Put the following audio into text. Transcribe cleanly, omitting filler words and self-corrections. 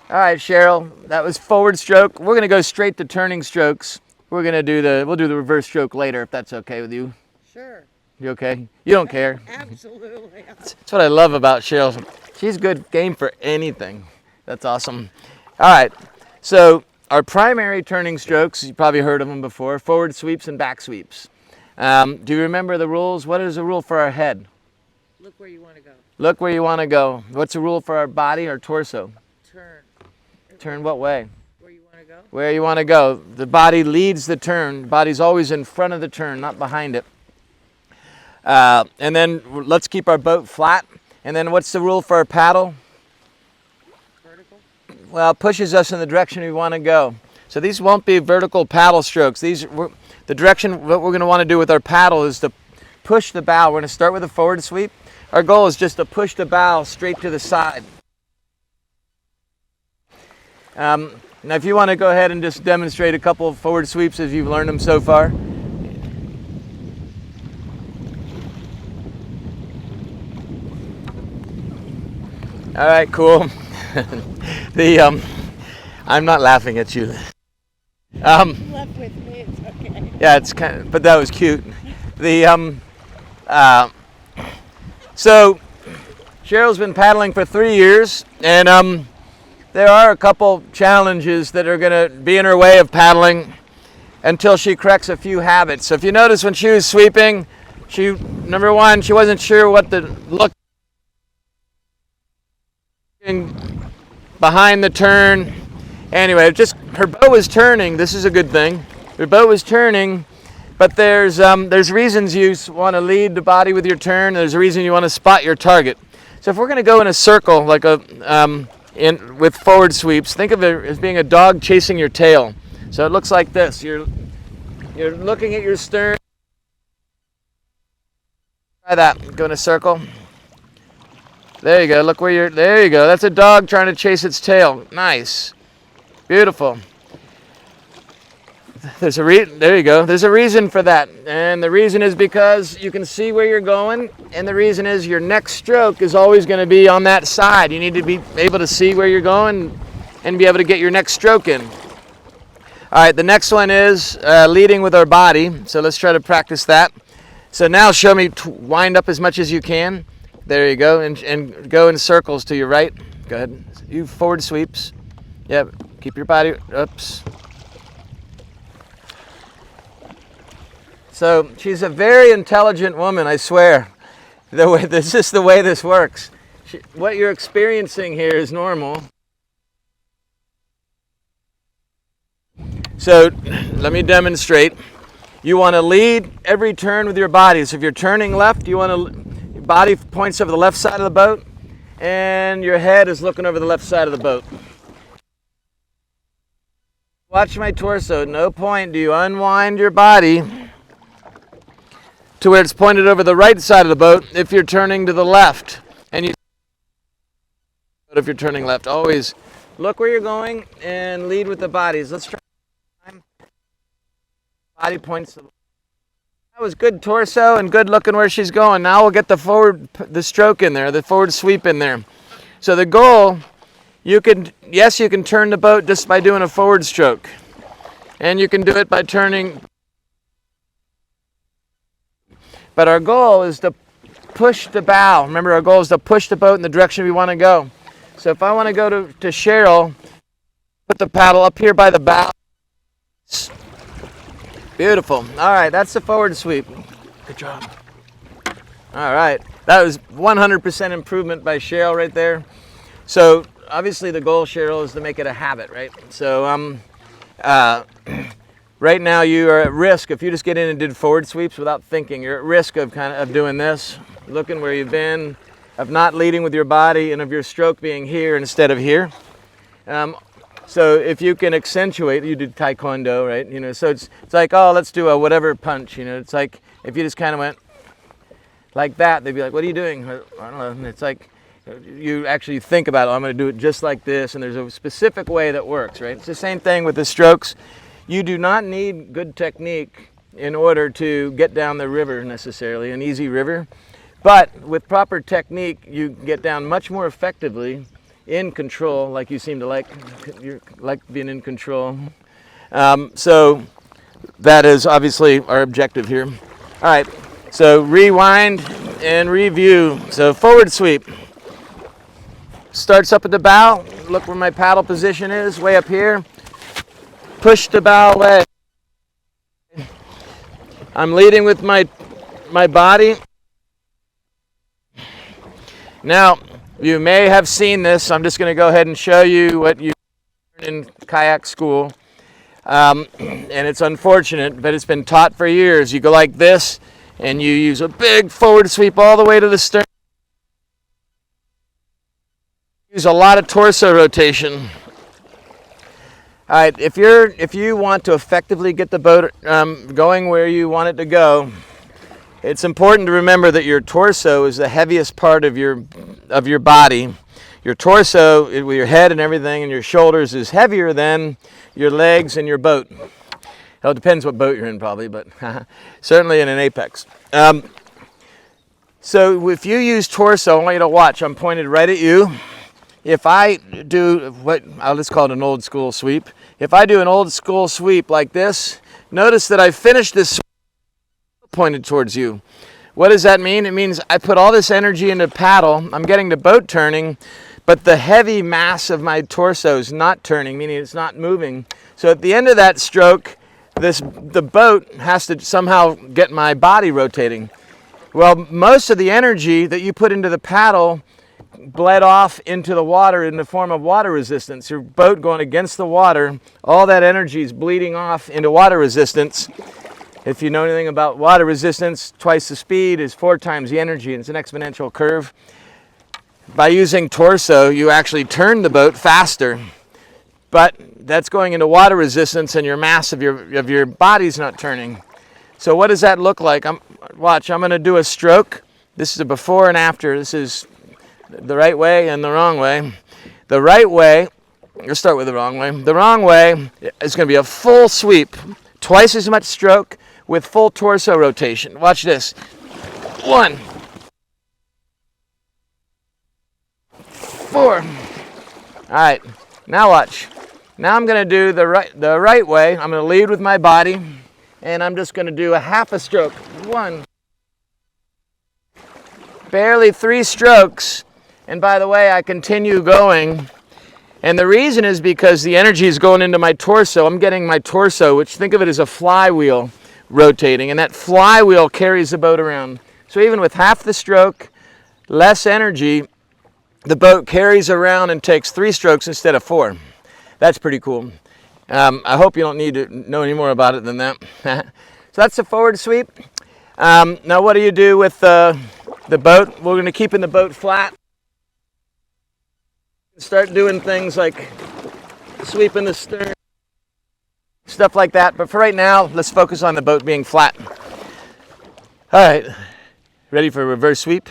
All right, Cheryl, that was forward stroke. We're gonna go straight to turning strokes. We'll do the reverse stroke later if that's okay with you. Sure. You okay? You don't care. Absolutely. That's what I love about Cheryl. She's good game for anything. That's awesome. All right, so our primary turning strokes, you probably heard of them before, forward sweeps and back sweeps. Do you remember the rules? What is the rule for our head? Look where you want to go. Look where you want to go. What's the rule for our body, our torso? Turn. Turn what way? Where you want to go. Where you want to go. The body leads the turn. The body's always in front of the turn, not behind it. And then let's keep our boat flat. And then what's the rule for our paddle? Vertical. Well, it pushes us in the direction we want to go. So these won't be vertical paddle strokes. The direction, what we're going to want to do with our paddle is to push the bow. We're going to start with a forward sweep. Our goal is just to push the bow straight to the side. Now if you want to go ahead and just demonstrate a couple of forward sweeps as you've learned them so far. All right, cool. I'm not laughing at you. Left with me, it's okay. Yeah, it's kind of, but that was cute. So Cheryl's been paddling for 3 years, and there are a couple challenges that are going to be in her way of paddling until she corrects a few habits. So if you notice when she was sweeping, number one, she wasn't sure what to look behind the turn. Anyway, just her boat was turning. This is a good thing. Her boat was turning, but there's reasons you want to lead the body with your turn. There's a reason you want to spot your target. So if we're going to go in a circle, like with forward sweeps, think of it as being a dog chasing your tail. So it looks like this. You're looking at your stern. Try that. Go in a circle. There you go. Look where there you go. That's a dog trying to chase its tail. Nice. Beautiful. There you go. There's a reason for that. And the reason is because you can see where you're going. And the reason is your next stroke is always going to be on that side. You need to be able to see where you're going and be able to get your next stroke in. All right, the next one is leading with our body. So let's try to practice that. So now show me wind up as much as you can. There you go, and go in circles to your right. Go ahead. You forward sweeps. Yep. Keep your body. Oops. So she's a very intelligent woman, I swear. This is the way this works. What you're experiencing here is normal. So let me demonstrate. You want to lead every turn with your body. So if you're turning left, you want to. Body points over the left side of the boat, and your head is looking over the left side of the boat. Watch my torso. No point do you unwind your body to where it's pointed over the right side of the boat if you're turning to the left. And if you're turning left, always look where you're going and lead with the bodies. Let's try. Body points to the That was good torso and good looking where she's going. Now we'll get the stroke in there, the forward sweep in there. So the goal, you can turn the boat just by doing a forward stroke. And you can do it by turning. But our goal is to push the bow. Remember, our goal is to push the boat in the direction we want to go. So if I want to go to Cheryl, put the paddle up here by the bow. Beautiful. All right, that's the forward sweep. Good job. All right, that was 100% improvement by Cheryl right there. So obviously the goal, Cheryl, is to make it a habit, right? So right now you are at risk if you just get in and did forward sweeps without thinking. You're at risk of of doing this, looking where you've been, of not leading with your body, and of your stroke being here instead of here. So if you can accentuate, you did taekwondo, right? So it's like, oh, let's do a whatever punch. It's like if you just kind of went like that, they'd be like, what are you doing? I don't know. And it's like you actually think about, oh, I'm going to do it just like this, and there's a specific way that works, right? It's the same thing with the strokes. You do not need good technique in order to get down the river necessarily, an easy river. But with proper technique, you get down much more effectively in control, like you seem to like. You like being in control. So that is obviously our objective here. All right, so rewind and review. So forward sweep. Starts up at the bow. Look where my paddle position is, way up here. Push the bow away. I'm leading with my body. Now, you may have seen this. I'm just going to go ahead and show you what you learned in kayak school. And it's unfortunate, but it's been taught for years. You go like this, and you use a big forward sweep all the way to the stern. Use a lot of torso rotation. All right, if you want to effectively get the boat going where you want it to go, it's important to remember that your torso is the heaviest part of your body. Your torso, with your head and everything, and your shoulders is heavier than your legs and your boat. Well, it depends what boat you're in, probably, but certainly in an apex. So if you use torso, I want you to watch. I'm pointed right at you. If I do what I'll just call it an old school sweep. If I do an old school sweep like this, notice that I finished this sweep pointed towards you. What does that mean? It means I put all this energy into paddle. I'm getting the boat turning, but the heavy mass of my torso is not turning, meaning it's not moving. So at the end of that stroke, the boat has to somehow get my body rotating. Well, most of the energy that you put into the paddle bled off into the water in the form of water resistance. Your boat going against the water, all that energy is bleeding off into water resistance. If you know anything about water resistance, twice the speed is 4 times the energy, and it's an exponential curve. By using torso, you actually turn the boat faster, but that's going into water resistance, and your mass of your body's not turning. So what does that look like? Watch, I'm going to do a stroke. This is a before and after. This is the right way and the wrong way. The right way, let's start with the wrong way. The wrong way is going to be a full sweep, twice as much stroke with full torso rotation. Watch this. 1, 4. All right, now watch. Now I'm going to do the right way. I'm going to lead with my body, and I'm just going to do a half a stroke. 1. Barely 3 strokes. And by the way, I continue going. And the reason is because the energy is going into my torso. I'm getting my torso, which think of it as a flywheel rotating. And that flywheel carries the boat around. So even with half the stroke, less energy, the boat carries around and takes 3 strokes instead of 4. That's pretty cool. I hope you don't need to know any more about it than that. So that's the forward sweep. Now what do you do with the boat? We're going to keep in the boat flat. Start doing things like sweeping the stern, stuff like that. But for right now, let's focus on the boat being flat. All right, ready for a reverse sweep?